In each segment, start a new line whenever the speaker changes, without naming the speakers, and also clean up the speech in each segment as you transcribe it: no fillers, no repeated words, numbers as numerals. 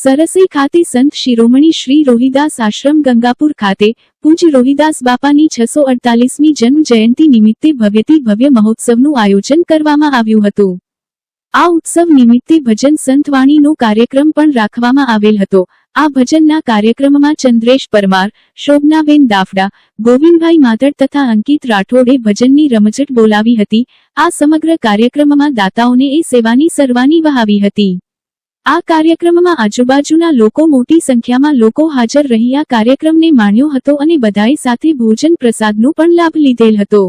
સરસઈ ખાતે સંત શિરોમણી શ્રી રોહિદાસ આશ્રમ ગંગાપુર ખાતે પૂજ્ય રોહિદાસ બાપાની 648મી જન્મ જયંતિ નિમિત્તે ભવ્યથી ભવ્ય મહોત્સવનું આયોજન કરવામાં આવ્યું હતું। આ ઉત્સવ નિમિત્તે ભજન સંતવાણીનો કાર્યક્રમ પણ રાખવામાં આવેલ હતો। આ ભજનના કાર્યક્રમમાં ચંદ્રેશ પરમાર, શોભનાબેન દાફડા, ગોવિંદભાઈ માધડ તથા અંકિત રાઠોડે ભજનની રમઝટ બોલાવી હતી। આ સમગ્ર કાર્યક્રમમાં દાતાઓને એ સેવાની સરવાની વહાવી હતી। આ કાર્યક્રમમાં આજુબાજુના લોકો મોટી સંખ્યામાં લોકો હાજર રહી આ કાર્યક્રમને માણ્યો હતો અને બધાએ સાથે ભોજન પ્રસાદનો પણ લાભ લીધેલ હતો।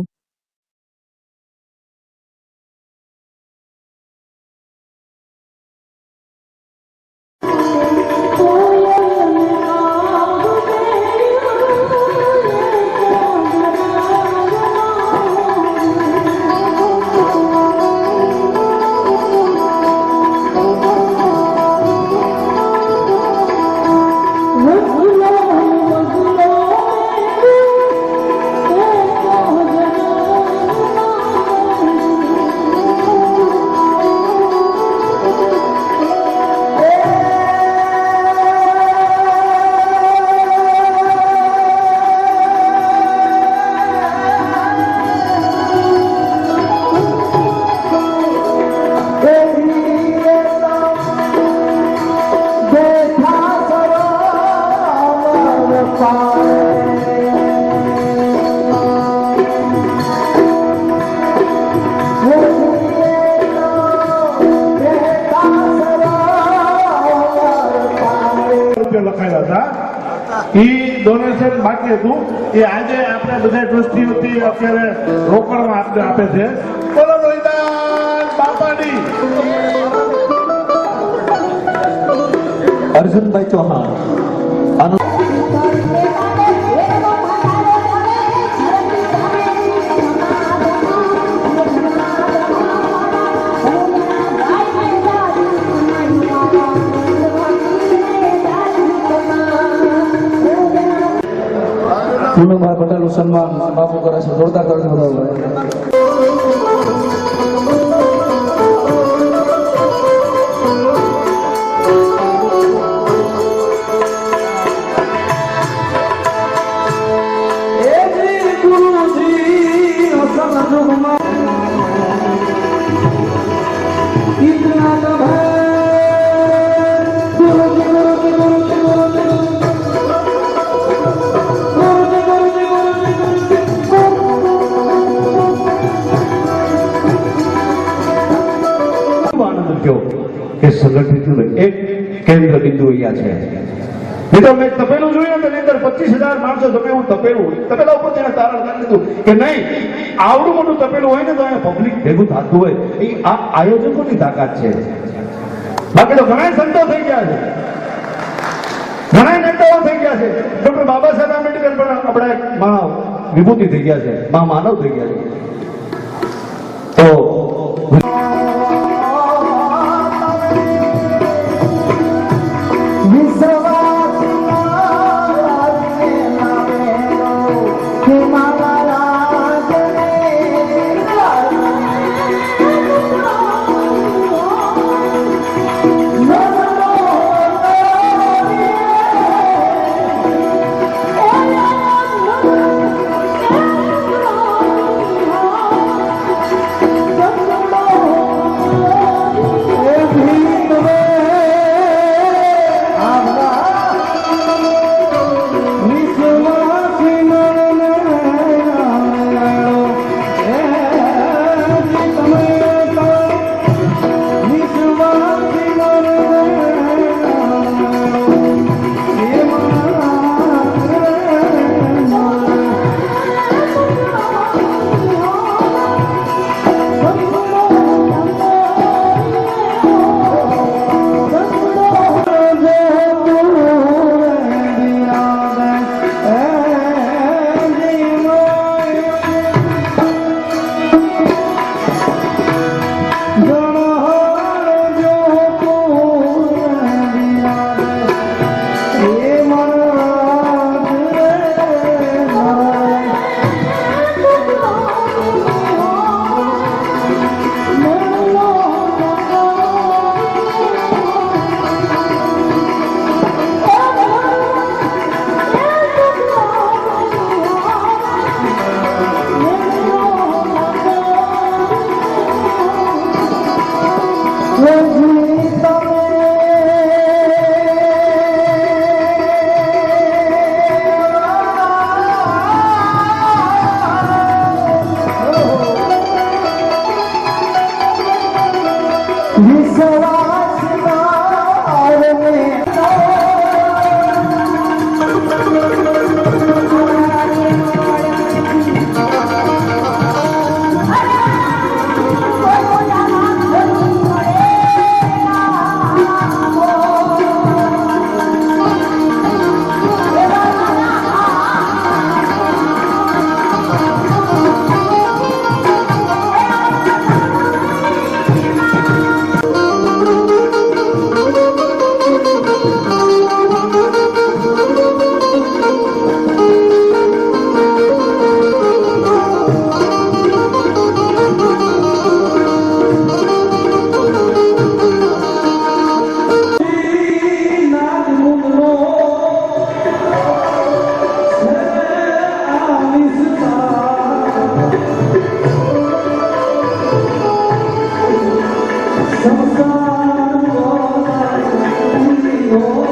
ડોનેશન બાકી હતું એ આજે આપણે બધા ટ્રસ્ટીઓથી અત્યારે રોકડમાં આપે છે। બોલો રોહિદાસ બાપાની।
અર્જુનભાઈ ચૌહાણ પૂનમભાઈ પટેલનું સન્માન બાપુ કરે છે। જોરદાર કરી
સંગઠિત એક કેન્દ્ર બિંદુ અહીંયા છે। મિત્રો મેં તપેલું જોયું ને તેની અંદર 25,000 માણસો તમે એવું તપેલું તપેલા ઉપર તેને તારણ કરી દીધું કે નહીં આવડું મોટું તપેલું હોય ને તો અહીંયા પબ્લિક ભેગું થતું હોય એ આ આયોજકોની તાકાત છે। બાકી તો ઘણા સંતો થઈ ગયા છે, ઘણા નેતાઓ થઈ ગયા છે। ડોક્ટર બાબા સાહેબ આંબેડકર પણ આપણે વિભૂતિ થઈ ગયા છે, માનવ થઈ ગયા છે। તો
બોલો.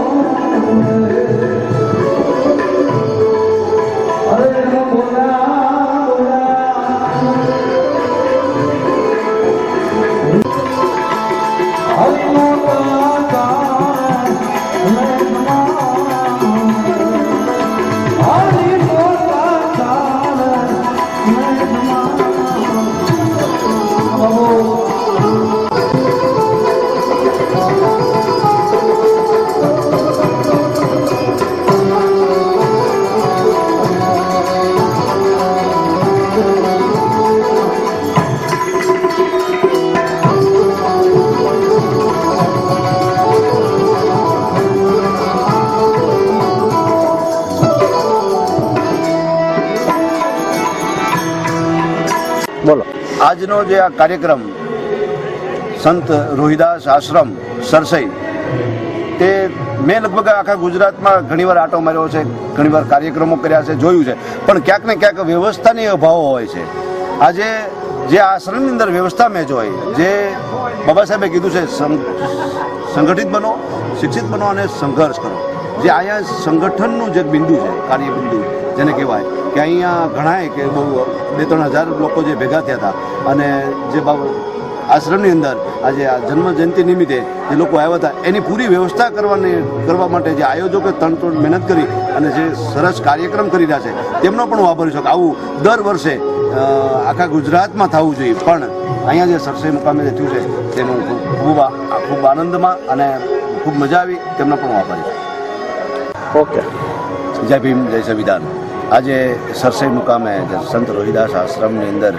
આજનો જે આ કાર્યક્રમ સંત રોહિદાસ આશ્રમ સરસઈ, તે મેં લગભગ આખા ગુજરાતમાં ઘણીવાર આંટો માર્યો છે, ઘણીવાર કાર્યક્રમો કર્યા છે, જોયું છે, પણ ક્યાંક ને ક્યાંક વ્યવસ્થાની અભાવ હોય છે. આજે જે આશ્રમની અંદર વ્યવસ્થા મેં જોઈ, જે બાબા સાહેબે કીધું છે સંગઠિત બનો, શિક્ષિત બનો અને સંઘર્ષ કરો, જે અહીંયા સંગઠનનું જે બિંદુ છે, કાર્ય બિંદુ જેને કહેવાય, કે અહીંયા ઘણાય કે બહુ 2-3 હજાર લોકો જે ભેગા થયા હતા અને જે આશ્રમની અંદર આજે આ જન્મ જયંતિ નિમિત્તે જે લોકો આવ્યા હતા, એની પૂરી વ્યવસ્થા કરવા માટે જે આયોજકોએ તન મહેનત કરી અને જે સરસ કાર્યક્રમ કરી રહ્યા છે, તેમનો પણ હું આભારી છું. આવું દર વર્ષે આખા ગુજરાતમાં થવું જોઈએ, પણ અહીંયા જે સરસઈ મુકામે જે થયું છે તેનું ખૂબ આનંદમાં અને ખૂબ મજા આવી, તેમનો પણ હું આભારી છું.
ઓકે.
જય ભીમ, જય સંવિધાન. આજે સરસઈ મુકામે સંત રોહિદાસ આશ્રમની અંદર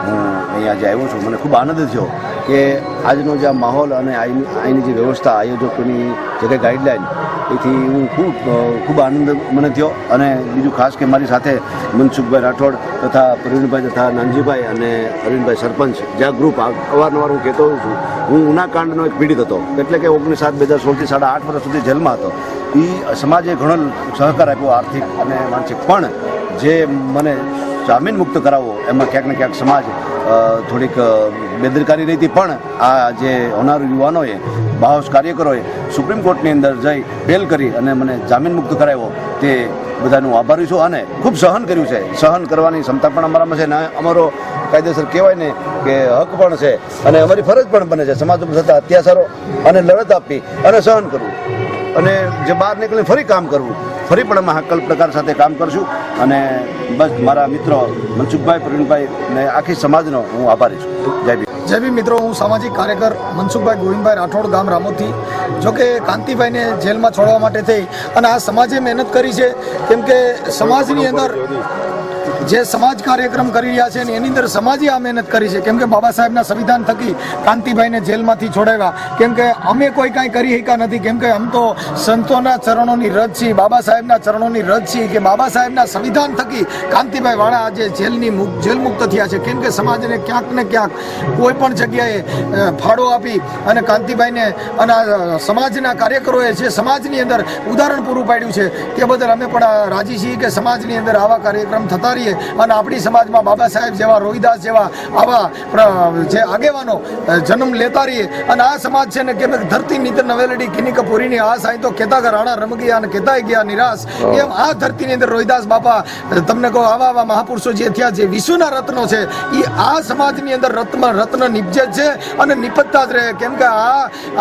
હું અહીંયા જે આવ્યો છું, મને ખૂબ આનંદ થયો કે આજનો જે આ માહોલ અને અહીંની જે વ્યવસ્થા, આયોજકોની જે કંઈ ગાઈડલાઈન, એથી હું ખૂબ આનંદ મને થયો. અને બીજું ખાસ કે મારી સાથે મનસુખભાઈ રાઠોડ તથા પ્રવીણભાઈ તથા નાનજીભાઈ અને અરવિંદભાઈ સરપંચ, જે આ ગ્રુપ અવારનવાર હું કહેતો હોઉં છું, હું ઉનાકાંડનો એક પીડિત હતો, એટલે કે 19/7/2016 થી 8.5 વર્ષ સુધી જેલમાં હતો. એ સમાજે ઘણો સહકાર આપ્યો, આર્થિક અને માનસિક, પણ જે મને જામીન મુક્ત કરાવવો એમાં ક્યાંક ને ક્યાંક સમાજ થોડીક બેદરકારી રહી હતી. પણ આ જે હોનારું યુવાનોએ, બાહોશ કાર્યકરોએ સુપ્રીમ કોર્ટની અંદર જઈ બેલ કરી અને મને જામીન મુક્ત કરાવ્યો, તે બધાનું આભારી છું. અને ખૂબ સહન કર્યું છે, સહન કરવાની ક્ષમતા પણ અમારામાં છે, ને અમારો કાયદેસર કહેવાય ને કે હક પણ છે, અને અમારી ફરજ પણ બને છે સમાજ ઉપર થતા અત્યાચારો અને લડત આપવી અને સહન કરવું, અને જે બહાર નીકળીને ફરી કામ કરવું, ફરી પણ અમે હકલ પ્રકાર સાથે કામ કરશું. અને બસ મારા મિત્રો મનસુખભાઈ, પ્રવીણભાઈ ને આખી સમાજનો હું આભારી છું. જય ભીમ.
જય ભીમ મિત્રો, હું સામાજિક કાર્યકર મનસુખભાઈ ગોવિંદભાઈ રાઠોડ, ગામ રામોથી. જોકે કાંતિભાઈને જેલમાં છોડવા માટે થઈ અને આ સમાજે મહેનત કરી છે, કેમ કે સમાજની અંદર જે સમાજ કાર્યક્રમ કરી રહ્યા છે એની અંદર સમાજે આ મહેનત કરી છે, કેમ કે બાબા સાહેબના સંવિધાન થકી કાંતિભાઈને જેલમાંથી છોડાવ્યા, કેમ કે અમે કોઈ કાંઈ કરી શક્યા નથી, કેમ કે આમ તો સંતોના ચરણોની રજ છીએ, બાબા સાહેબના ચરણોની રજ છીએ, કે બાબા સાહેબના સંવિધાન થકી કાંતિભાઈ વાળા આજે જેલ મુક્ત થયા છે, કેમ કે સમાજને ક્યાંક ને ક્યાંક કોઈ પણ જગ્યાએ ફાળો આપી અને કાંતિભાઈને અને સમાજના કાર્યકરોએ જે સમાજની અંદર ઉદાહરણ પૂરું પાડ્યું છે, તે બદલ અમે પણ રાજી છીએ કે સમાજની અંદર આવા કાર્યક્રમ થતા રહીએ અને આપણી સમાજમાં બાબા સાહેબ જેવા, રોહિદાસ જેવા આવા જે આગેવાનો જન્મ લેતા રહીએ. અને આ સમાજ છે ને કે ધરતી નીતર નવેલડી કિની કપૂરીની આ સાંઈ તો કેતા કે રાણા રમ ગયા અને કેતા ગયા નિરાશ, એમ આ ધરતીની અંદર રોહિદાસ બાપા, તમને કહો આવા મહાપુરુષો જે થયા, જે વિશ્વના રત્નો છે, એ આ સમાજની અંદર રત્ન નિપજે છે અને નિપજતા જ રહે, કેમ કે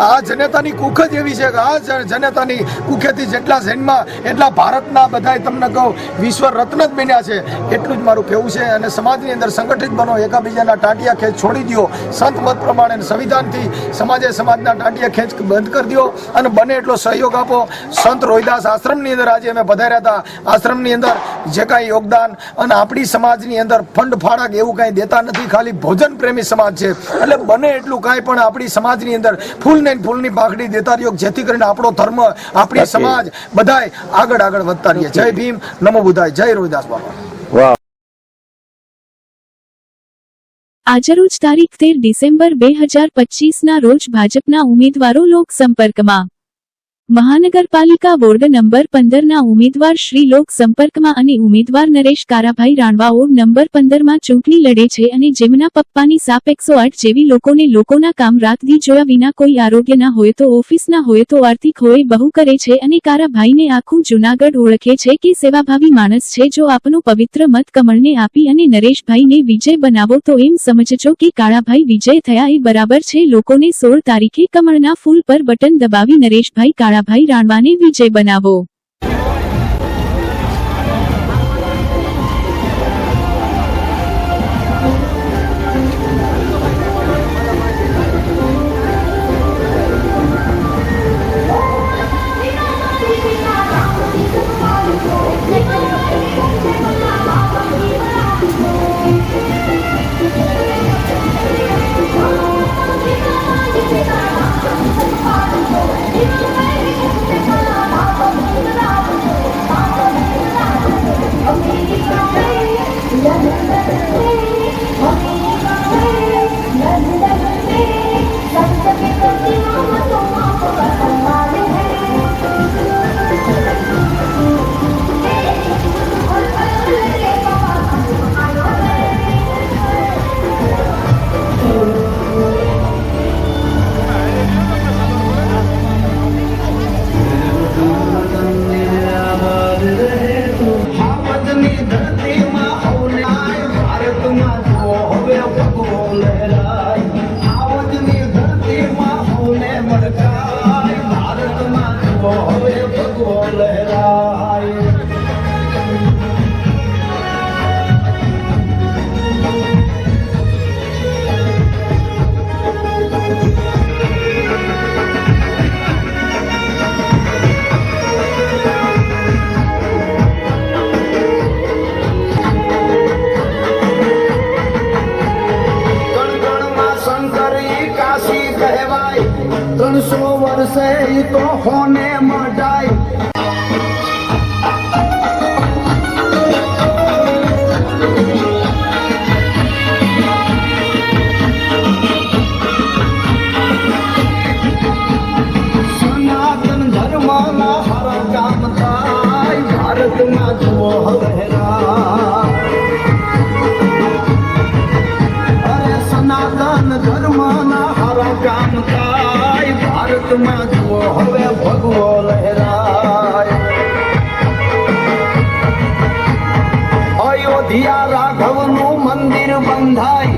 આ જનતાની કુખ જ એવી છે કે આ જનતાની કુખેથી જેટલા જન્મા એટલા ભારતના બધા તમને કહું વિશ્વ રત્ન જ બન્યા છે. એટલું જ મારું કહેવું છે. અને સમાજની અંદર સંગઠિત બનો, એકાબીજાના ટાંટિયા ખેંચ છોડી દો, સંત મત પ્રમાણે સંવિધાનથી સમાજના ટાંટિયા ખેંચ બંધ કરી દો અને બને એટલો સહયોગ આપો. સંત રોહિદાસ આશ્રમની અંદર આજે અમે પધાર્યા હતા, આશ્રમની અંદર જે કાંઈ યોગદાન, અને આપણી સમાજની અંદર ફંડ ફાળક એવું કાંઈ દેતા નથી, ખાલી ભોજન પ્રેમી સમાજ છે, એટલે બને એટલું કાંઈ પણ આપણી સમાજની અંદર ફૂલની પાખડી દેતા રહ્યો, જેથી કરીને આપણો ધર્મ, આપણી સમાજ બધાય આગળ વધતા રહીએ. જય ભીમ, નમો બુદ્ધાય, જય રોહિદાસ બાપા.
આજરોજ તારીખ 13 ડિસેમ્બર 2025 ના રોજ ભાજપના ઉમેદવારો લોક સંપર્કમાં. મહાનગરપાલિકા વોર્ડ નંબર 15ના ઉમેદવાર શ્રી લોક સંપર્કમાં અને ઉમેદવાર નરેશ કારાભાઈ રાણવા વોર્ડ નંબર 15માં ચૂંટણી લડે છે અને જેમના પપ્પાની સાપ 108 જેવી લોકોના કામ રાતદી જોયા વિના કોઈ આરોગ્યના હોય તો ઓફિસના હોય તો આર્થિક હોય બહુ કરે છે અને કારાભાઈને આખું જૂનાગઢ ઓળખે છે કે સેવાભાવી માણસ છે. જો આપનો પવિત્ર મત કમળને આપી અને નરેશભાઈને વિજય બનાવો તો એમ સમજજો કે કાળાભાઈ વિજય થયા એ બરાબર છે. લોકોને 16 તારીખે કમળના ફૂલ પર બટન દબાવી નરેશભાઈ કાળાભાઈ રાણવાને વિજય બનાવો.
વર્ષે તો હોને મડાય સનાતન ધર્મના હર કામ થાય ભારતમાં જુઓ હવેરા અરે સનાતન ધર્મના હર કામ થાય ભારતમાં જુઓ હવે ભગવો લહેરાય અયોધ્યા રાઘવનું મંદિર બંધાય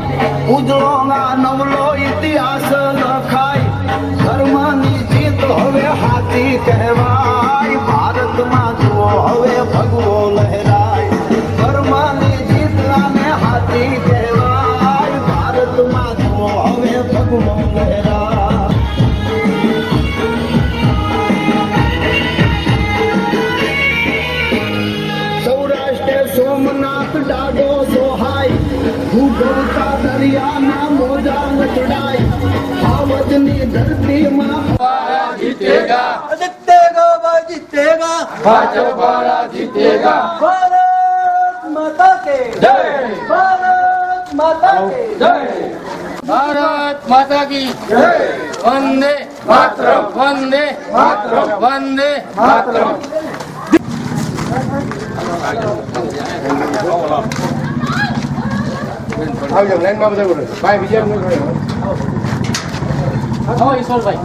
ઉજળોના નવલો ઇતિહાસ લખાય ધર્મની જીત હવે હાથી કહેવાય ભારતમાં જુઓ હવે ભગવો લહેરાય ધર્મની જીત અને હાથી કહેવાય ભારતમાં જુઓ હવે ભગવો લહેરાય સોમનાથ ડાડો સોહાય ભૂગવતા દરિયાના મોજા નચડાય આવજની ધરતીમાં
जीतेगा जीतेगा जीतेगा भाजपा वाला जीतेगा भारत माता के जय भारत माता के जय भारत माता की जय वंदे मातरम वंदे मातरम वंदे मातरम આવજો લાઈનમાં બધા બોલો ભાઈ વિજય નું ભાઈ આવો ઈશ્વરભાઈ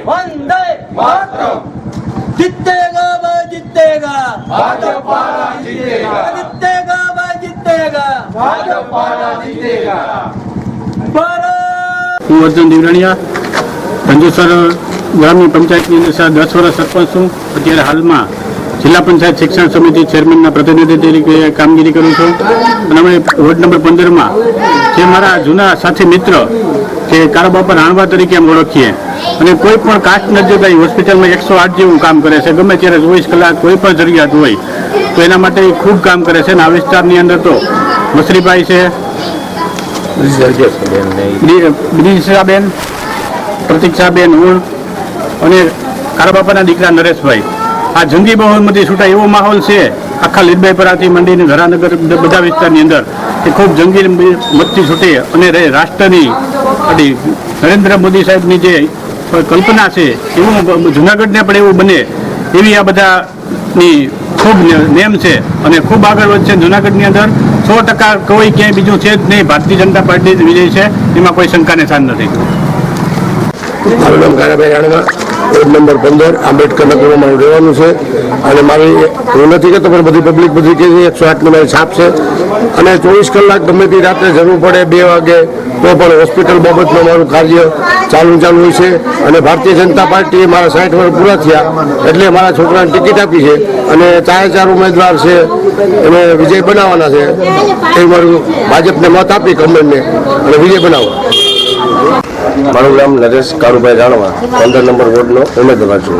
वंदे मातरम जीतेगा भाई जीतेगा भाजपा जीतेगा जीतेगा भाई जीतेगा भाजपा जीतेगा
હું અર્જુન દેવરાણીયા રંજુસર ગ્રામ્ય પંચાયતની અંદર 10 વર્ષ સરપંચ છું. અત્યારે હાલમાં જિલ્લા પંચાયત શિક્ષણ સમિતિ ચેરમેનના પ્રતિનિધિ તરીકે કામગીરી કરું છું. અને અમે વોર્ડ નંબર 15માં જે મારા જૂના સાથી મિત્ર કે કાળાબાપા રાણવા તરીકે અમે ઓળખીએ અને કોઈ પણ કાસ્ટ ન જોતા હોસ્પિટલમાં 108 જેવું કામ કરે છે. ગમે ત્યારે 24 કલાક કોઈ પણ જરૂરિયાત હોય તો એના માટે ખૂબ કામ કરે છે. અને આ વિસ્તારની અંદર તો મસરીભાઈ છે, બ્રિજેશાબેન, પ્રતિક્ષાબેન, હું અને કાળાબાપાના દીકરા નરેશભાઈ. આ જંગી બહુમતી છૂટા એવો માહોલ છે આખા લીલબાઈપરાથી માંડીને ધરાનગર બધા વિસ્તારની અંદર એ ખૂબ જંગી મતથી છૂટે અને રાષ્ટ્રની નરેન્દ્ર મોદી સાહેબની જે કલ્પના છે એવું જુનાગઢને પણ એવું બને એવી આ બધાની ખૂબ નેમ છે અને ખૂબ આગળ વધશે. જુનાગઢની અંદર 100% કોઈ ક્યાંય બીજું છે જ નહીં. ભારતીય જનતા પાર્ટી જ વિજય છે, એમાં કોઈ શંકાને સ્થાન નથી.
મારું નામ કાનાભાઈ રાણવા, વોર્ડ નંબર 15 આંબેડકર નગરમાં મારું રહેવાનું છે. અને મારી હું નથી કહેતો પણ બધી પબ્લિક બધી કહે છે 108ની મારી છાપ છે. અને 24 કલાક ગમે તે રાત્રે જરૂર પડે 2 વાગે તો પણ હોસ્પિટલ બાબતનું મારું કાર્ય ચાલુ હોય છે. અને ભારતીય જનતા પાર્ટીએ મારા 60 વર્ષ પૂરા થયા એટલે મારા છોકરાને ટિકિટ આપી છે અને 4 ઉમેદવાર છે એને વિજય બનાવવાના છે. એ મારું ભાજપને મત આપી કમળને અને વિજય બનાવો. મારું નામ નરેશ કાળુભાઈ રાણવા, 15 નંબર વોર્ડનો ઉમેદવાર છું.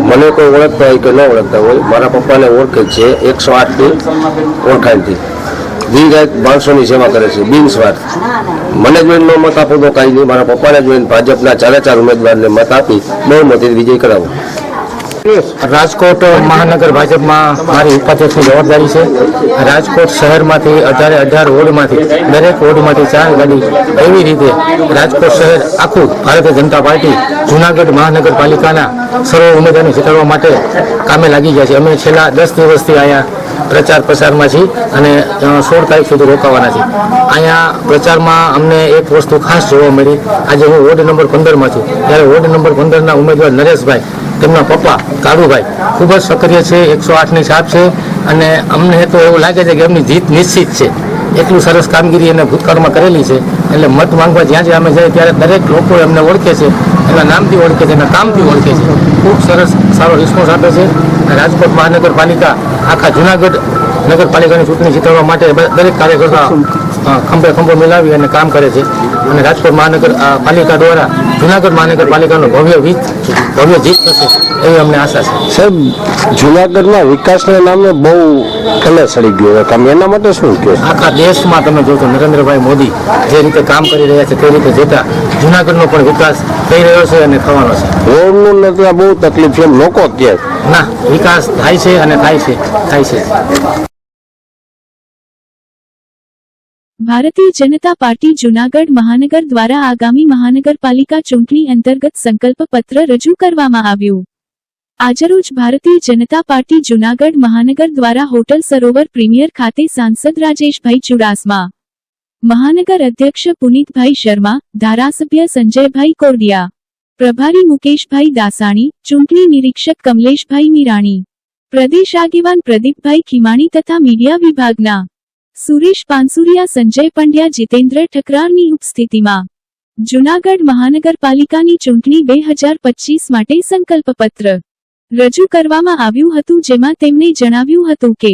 મને કોઈ ઓળખતા હોય કે ન ઓળખતા હોય, મારા પપ્પાને ઓળખે છે 108ની ઓળખાણથી. દીર્ઘાયત માણસોની સેવા કરે છે બિનસ્વાર્થ. મને જોઈને મત આપો તો કાંઈ નહીં, મારા પપ્પાને જોઈને ભાજપના 4 ઉમેદવારને મત આપી બહુમતીથી વિજય કરાવો.
રાજકોટ મહાનગર ભાજપમાં મારી ઉપાધ્યક્ષની જવાબદારી છે. રાજકોટ શહેરમાંથી 18 વોર્ડમાંથી દરેક વોર્ડમાંથી 4 ગાડી એવી રીતે રાજકોટ શહેર આખું ભારતીય જનતા પાર્ટી જુનાગઢ મહાનગરપાલિકાના સર્વ ઉમેદવારને જીતાડવા માટે કામે લાગી ગયા છે. અમે છેલ્લા 10 દિવસથી અહીંયા પ્રચાર પ્રસારમાં છીએ અને 16 તારીખ સુધી રોકાવાના છીએ. અહીંયા પ્રચારમાં અમને એક વસ્તુ ખાસ જોવા મળી. આજે હું વોર્ડ નંબર 15માં છું, ત્યારે વોર્ડ નંબર 15ના ઉમેદવાર નરેશભાઈ, તેમના પપ્પા કાળુભાઈ ખૂબ જ સક્રિય છે. 108ની છાપ છે અને અમને તો એવું લાગે છે કે એમની જીત નિશ્ચિત છે. એટલું સરસ કામગીરી એને ભૂતકાળમાં કરેલી છે. એટલે મત માંગવા જ્યાં જ્યાં અમે જઈએ ત્યારે દરેક લોકો એમને ઓળખે છે, એના નામથી ઓળખે છે, એના કામથી ઓળખે છે. ખૂબ સરસ સારો રિસ્પોન્સ આપે છે. રાજકોટ મહાનગરપાલિકા આખા જુનાગઢ નગરપાલિકાની ચૂંટણી જીતવા માટે દરેક કાર્યકર્તા ખંભે મિલાવી અને કામ કરે છે. અને રાજકોટ મહાનગરપાલિકા દ્વારા જુનાગઢ મહાનગરપાલિકાનો ભવ્ય જીત થશે એવી અમને આશા છે.
સાહેબ, જુનાગઢના વિકાસના નામે બહુ કલે સડી ગયો, તમે એના માટે શું કહો?
આખા દેશમાં તમે જોશો નરેન્દ્રભાઈ મોદી જે રીતે કામ કરી રહ્યા છે તે રીતે જતા જુનાગઢનો પણ વિકાસ થઈ રહ્યો છે અને થવાનો છે.
રોડનું નથી બહુ તકલીફ છે લોકો કહે
ના, વિકાસ થાય છે અને થાય છે.
ભારતીય જનતા પાર્ટી જૂનાગઢ મહાનગર દ્વારા આગામી મહાનગરપાલિકા ચૂંટણી અંતર્ગત સંકલ્પ પત્ર રજૂ કરવામાં આવ્યું. આજરોજ ભારતીય જનતા પાર્ટી જૂનાગઢ મહાનગર દ્વારા હોટલ સરોવર પ્રીમિયર ખાતે સાંસદ રાજેશભાઈ ચુડાસમા, મહાનગર અધ્યક્ષ પુનિતભાઈ શર્મા, ધારાસભ્ય સંજયભાઈ કોરડિયા, પ્રભારી મુકેશભાઈ દાસાણી, ચૂંટણી નિરીક્ષક કમલેશભાઈ મીરાણી, પ્રદેશ આગેવાન પ્રદીપભાઈ ખીમાણી તથા મીડિયા વિભાગના સુરેશ પાનસુરિયા, સંજય પંડ્યા, જીતેન્દ્ર ઠકરારની ઉપસ્થિતિમાં જૂનાગઢ મહાનગરપાલિકાની ચૂંટણી 2025 માટે સંકલ્પપત્ર રજૂ કરવામાં આવ્યું હતું, જેમાં તેમણે જણાવ્યું હતું કે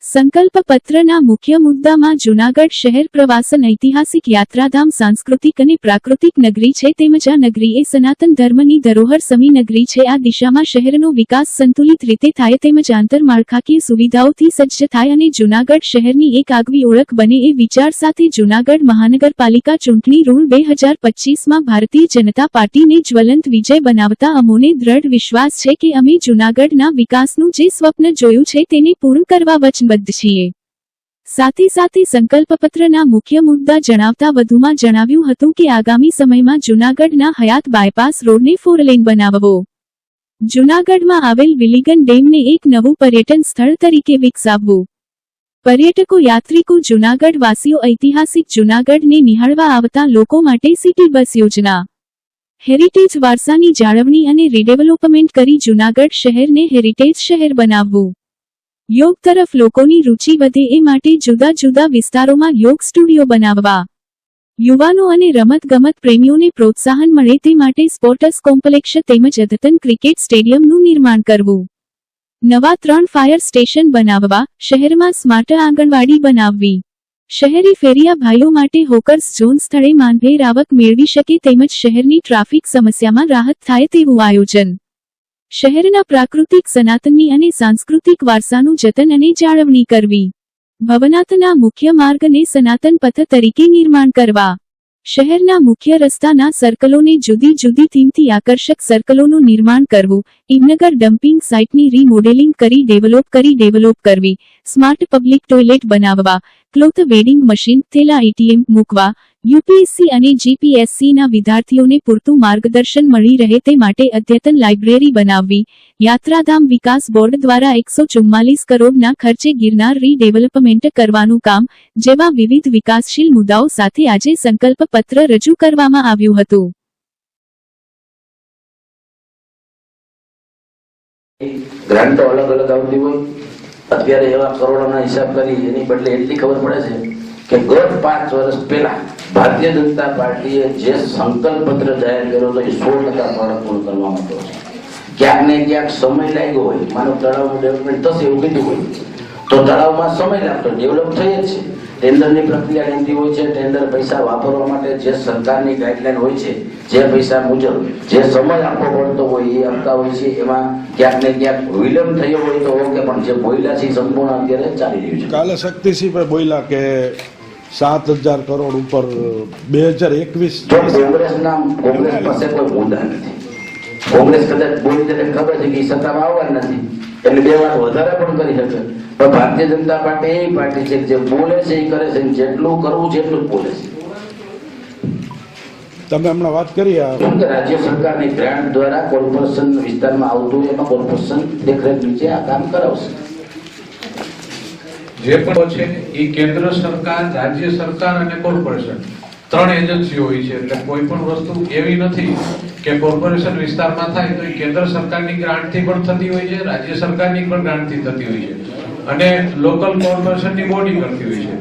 સંકલ્પપત્રના મુખ્ય મુદ્દામાં જૂનાગઢ શહેર પ્રવાસન, ઐતિહાસિક, યાત્રાધામ, સાંસ્કૃતિક અને પ્રાકૃતિક નગરી છે, તેમજ આ નગરી એ સનાતન ધર્મની ધરોહર સમી નગરી છે. આ દિશામાં શહેરનો વિકાસ સંતુલિત રીતે થાય તેમજ આંતરમાળખાકીય સુવિધાઓથી સજ્જ થાય અને જૂનાગઢ શહેરની એક આગવી ઓળખ બને એ વિચાર સાથે જૂનાગઢ મહાનગરપાલિકા ચૂંટણી રૂલ 2025માં ભારતીય જનતા પાર્ટીને જ્વલંત વિજય બનાવતા અમોને દ્રઢ વિશ્વાસ છે કે અમે જૂનાગઢના વિકાસનું જે સ્વપ્ન જોયું છે તેને પૂર્ણ કરવા વચનબદ્ધ છીએ. સાથે સંકલ્પપત્રના મુખ્ય મુદ્દા જણાવતા વધુમાં જણાવ્યું હતું કે આગામી સમયમાં જૂનાગઢના હયાત બાયપાસ રોડને 4 લેન બનાવવો, જૂનાગઢમાં આવેલ વિલિગન ડેમને એક નવું પર્યટન સ્થળ તરીકે વિકસાવવું, પર્યટકો, યાત્રિકો, જૂનાગઢ વાસીઓ, ઐતિહાસિક જૂનાગઢને નિહાળવા આવતા લોકો માટે સિટી બસ યોજના, હેરિટેજ વારસાની જાળવણી અને રીડેવલપમેન્ટ કરી જૂનાગઢ શહેરને હેરિટેજ શહેર બનાવવું, યોગ તરફ લોકોની રુચિ વધે એ માટે જુદા જુદા વિસ્તારોમાં યોગ સ્ટુડિયો બનાવવા, યુવાનો અને રમતગમત પ્રેમીઓને પ્રોત્સાહન મળે તે માટે સ્પોર્ટ્સ કોમ્પ્લેક્ષ તેમજ અદ્યતન ક્રિકેટ સ્ટેડિયમનું નિર્માણ કરવું, નવા 3 ફાયર સ્ટેશન બનાવવા, શહેરમાં સ્માર્ટ આંગણવાડી બનાવવી, શહેરી ફેરિયા ભાઈઓ માટે હોકર્સ ઝોન સ્થળે માનભેર આવક મેળવી શકે તેમજ શહેરની ટ્રાફિક સમસ્યામાં રાહત થાય તેવું આયોજન, શહેરના પ્રાકૃતિક, સનાતની અને સાંસ્કૃતિક વારસાનું જતન અને જાળવણી કરવી, ભવનાથના મુખ્ય માર્ગને સનાતન પથ તરીકે નિર્માણ કરવા, શહેરના મુખ્ય રસ્તાના સર્કલોને જુદી જુદી થીમથી આકર્ષક સર્કલોનું નિર્માણ કરવું, ઇવનગર ડમ્પિંગ સાઇટની રીમોડેલિંગ કરી ડેવલપ કરવી, સ્માર્ટ પબ્લિક ટોયલેટ બનાવવા, ક્લોથ વેડિંગ મશીન, થેલા એટીએમ મૂકવા, યુપીએસસી અને જીપીએસસીના વિદ્યાર્થીઓને પૂરતું માર્ગદર્શન મળી રહે તે માટે અદ્યતન લાઇબ્રેરી બનાવવી, યાત્રાધામ વિકાસ બોર્ડ દ્વારા 144 કરોડના ખર્ચે ગિરનાર રીડેવલપમેન્ટ કરવાનું કામ જેવા વિવિધ વિકાસશીલ મુદ્દાઓ સાથે આજે સંકલ્પ પત્ર રજૂ કરવામાં આવ્યું હતું.
ગ્રાન્ટ તો અલગ અલગ આવતી હોય, અત્યારે એવા કરોડોના હિસાબ કરી એની બદલે એટલી ખબર પડે છે કે ગત 5 વર્ષ પહેલા ભારતીય જનતા પાર્ટીએ જે સંકલ્પ પત્ર જાહેર કર્યો હતો એ 100% પૂર્ણ કરવામાં આવ્યો છે. ક્યાંક ને ક્યાંક સમય લાગ્યો હોય, માનો તળાવનું ડેવલપમેન્ટ થશે એવું કીધું હોય તો તળાવમાં સમય લાગતો, ડેવલપ થઈ જ છે. ટેન્ડરની પ્રક્રિયા લેન્ધી હોય છે. ટેન્ડર પૈસા વાપરવા માટે જે સરકારની ગાઈડલાઈન હોય છે, જે પૈસા મુજબ જે સમય આપવો પડતો હોય એ આપતા હોય છે. એમાં ક્યાંક ને ક્યાંક વિલંબ થયો હોય તો ઓકે, પણ જે બોયલા છે સંપૂર્ણ અત્યારે ચાલી રહ્યું છે.
કાલે શક્તિસિંહ બોયલા કે 7,000 કરોડ ઉપર 2021
કોંગ્રેસ પાસે કોઈ મુદ્દા નથી. કોંગ્રેસ કદાચ બોલી તેને ખબર છે કે સત્તામાં આવવા નથી એટલે 2 વાત વધારે પણ કરી શકે, પણ ભારતીય જનતા પાર્ટી એ પાર્ટી છે જે બોલે છે એ કરે છે, જેટલું કરવું છે એટલું જ બોલે છે.
તમે હમણાં વાત કરી
રાજ્ય સરકારની ગ્રાન્ટ દ્વારા કોર્પોરેશન વિસ્તારમાં આવતું એમાં કોર્પોરેશન દેખરેખ નીચે આ કામ કરાવશે.
જે પણ છે એ કેન્દ્ર સરકાર, રાજ્ય સરકાર અને કોર્પોરેશન 3 એજન્સી હોય છે. એટલે કોઈ પણ વસ્તુ એવી નથી કે કોર્પોરેશન વિસ્તારમાં થાય તો એ કેન્દ્ર સરકારની ગ્રાન્ટથી પણ થતી હોય છે, રાજ્ય સરકારની પણ ગ્રાન્ટથી થતી હોય છે અને લોકલ કોર્પોરેશનની બોડી કરતી હોય છે.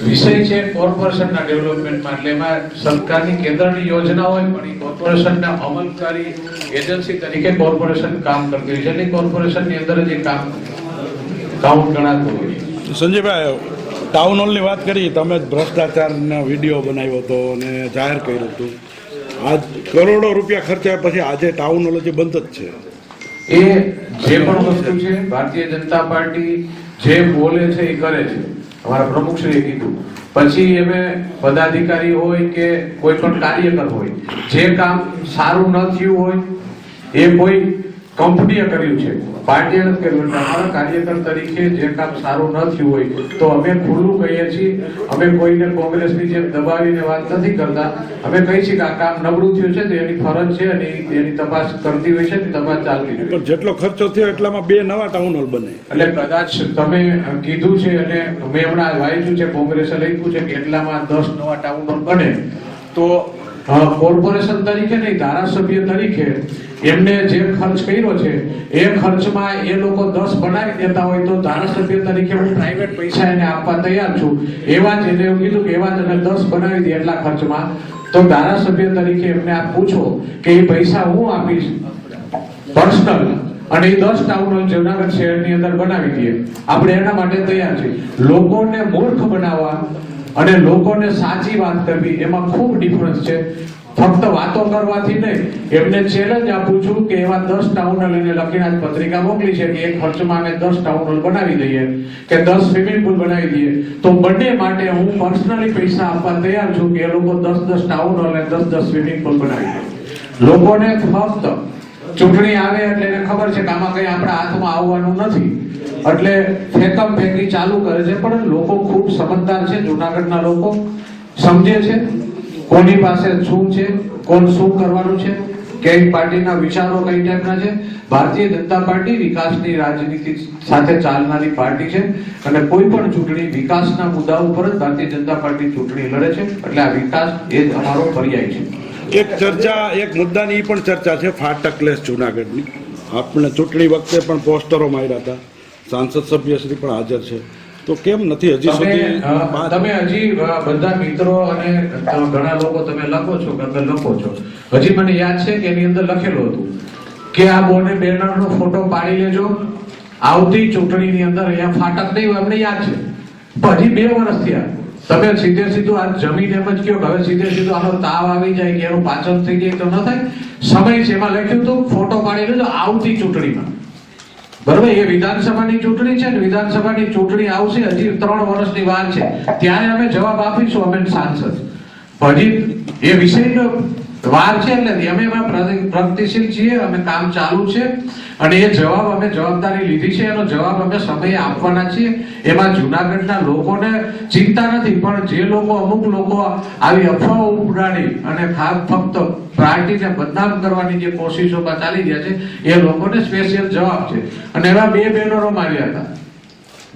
વિષય છે કોર્પોરેશનના ડેવલપમેન્ટમાં, એટલે એમાં સરકારની કેન્દ્રની યોજના હોય પણ એ કોર્પોરેશનના અમલકારી એજન્સી તરીકે કોર્પોરેશન કામ કરતી હોય છે. એટલે કોર્પોરેશનની અંદર જ એ કામ ગણાતું હોય છે.
સંજયભાઈ, ટાઉન હોલની વાત કરી, તમે ભ્રષ્ટાચારના વિડીયો બનાવ્યો હતો અને જાહેર કર્યું હતું. આજ કરોડો રૂપિયા ખર્ચ્યા પછી આજે ટાઉન હોલ જે બંધ જ છે.
એ જે પણ વસ્તુ છે ભારતીય જનતા પાર્ટી જે બોલે છે એ કરે છે. અમારા પ્રમુખશ્રીએ કીધું પછી અમે પદાધિકારી હોય કે કોઈ પણ કાર્યકર હોય, જે કામ સારું ન થયું હોય એ કોઈ કંપનીએ કર્યું છે, પાર્ટીએ નથી કર્યું. અમારા કાર્યકર તરીકે જે કામ સારું ન થયું હોય તો અમે ખુલ્લું કહીએ છીએ. અમે કોઈને કોંગ્રેસની જેમ દબાવીને વાત નથી કરતા. અમે કહીએ છીએ કે આ કામ નબળું થયું છે તો એની ફરજ છે અને એની તપાસ કરતી હોય છે, તપાસ ચાલતી હોય.
પણ જેટલો ખર્ચો થયો એટલામાં 2 નવા ટાઉન હોલ બને.
એટલે કદાચ તમે કીધું છે અને મેં હમણાં વાંચ્યું છે, કોંગ્રેસે લખ્યું છે કે એટલામાં 10 નવા ટાઉન હોલ બને તો કોર્પોરેશન તરીકે નહીં, ધારાસભ્ય તરીકે એમને જે ખર્ચ કર્યો છે એ ખર્ચમાં એ લોકો 10 બનાવી દેતા હોય તો ધારાસભ્ય તરીકે હું પ્રાઇવેટ પૈસા એને આપવા તૈયાર છું. એવા જ એને એવું કીધું કે એવા જ એને 10 બનાવી દે એટલા ખર્ચમાં, તો ધારાસભ્ય તરીકે એમને આપ પૂછો કે એ પૈસા હું આપીશ પર્સનલ અને એ 10 ટાઉન હોલ જૂનાગઢ શહેરની અંદર બનાવી દઈએ. આપણે એના માટે તૈયાર છીએ. લોકોને મૂર્ખ બનાવવા અને લોકોને સાચી વાત કરવી એમાં ખૂબ ડિફરન્સ છે. ફક્ત વાતો કરવાથી નહીં, એમને ચેલેન્જ આપું છું કે એવા 10 ટાઉન હોલ એને લખીને આજ પત્રિકા મોકલી છે કે એક ખર્ચમાં અમે 10 ટાઉન હોલ બનાવી દઈએ કે 10 સ્વિમિંગ પુલ બનાવી દઈએ, તો બંને માટે હું પર્સનલી પૈસા આપવા તૈયાર છું કે એ લોકો 10 ટાઉન હોલ અને 10 સ્વિમિંગ પુલ બનાવી દે. લોકોને ફક્ત ચૂંટણી આવે એટલે એને ખબર છે કે આમાં કઈ આપણા હાથમાં આવવાનું નથી એટલે ફેંકમ ફેંકી ચાલુ કરે છે. પણ લોકો ખૂબ સમજદાર છે, જૂનાગઢના લોકો સમજે છે કોની પાસે શું છે, કોણ શું કરવાનું છે, કઈ પાર્ટીના વિચારો કઈ ટાઈપના છે. ભારતીય જનતા પાર્ટી વિકાસની રાજનીતિ સાથે ચાલનારી પાર્ટી છે અને કોઈ પણ ચૂંટણી વિકાસના મુદ્દા ઉપર જ ભારતીય જનતા પાર્ટી ચૂંટણી લડે છે. એટલે આ વિકાસ એ જ અમારો પર્યાય છે.
એક મુદ્દાની પણ ચર્ચા છે, ફાટક લેસ જૂનાગઢની. આપણે ચૂંટણી વખતે પણ પોસ્ટરો માર્યા હતા, સાંસદ સભ્યશ્રી પણ હાજર છે, તો કેમ નથી હજી સુધી?
તમે હજી બધા મિત્રો અને ઘણા લોકો તમે લખો છો કે લખો છો, હજી મને યાદ છે કે એની અંદર લખેલું હતું કે આ બોને બેનરનો ફોટો પાડી લેજો, આવતી ચૂંટણીની અંદર અહીંયા ફાટક નહીં હોય. અમને યાદ છે, પણ હજી 2 વર્ષ થયા. તમે સીધું આ જમીન એમ જ કહો કે હવે સીધું આનો તાવ આવી જાય કે એનું પાચન થઈ જાય તો ન થાય. સમય છે એમાં લખ્યું હતું ફોટો પાડી લેજો આવતી ચૂંટણીમાં. બરોબર, એ વિધાનસભાની ચૂંટણી છે ને, વિધાનસભાની ચૂંટણી આવશે, હજી 3 વર્ષની વાર છે, ત્યારે અમે જવાબ આપીશું અમે સાંસદ. હજી એ વિષયનો વાર છે એટલે અમે એમાં પ્રગતિશીલ છીએ, અમે કામ ચાલુ છે અને એ જવાબ અમે જવાબદારી લીધી છે, એનો જવાબ અમે સમયે આપવાના છીએ. એમાં જુનાગઢના લોકોને ચિંતા નથી, પણ જે લોકો અમુક લોકો આવી અફવાઓ ઉડાડી અને ફક્ત પાર્ટીને બદનામ કરવાની જે કોશિશોમાં ચાલી રહ્યા છે એ લોકોને સ્પેશિયલ જવાબ છે. અને એવા 2 બેનરો માર્યા હતા,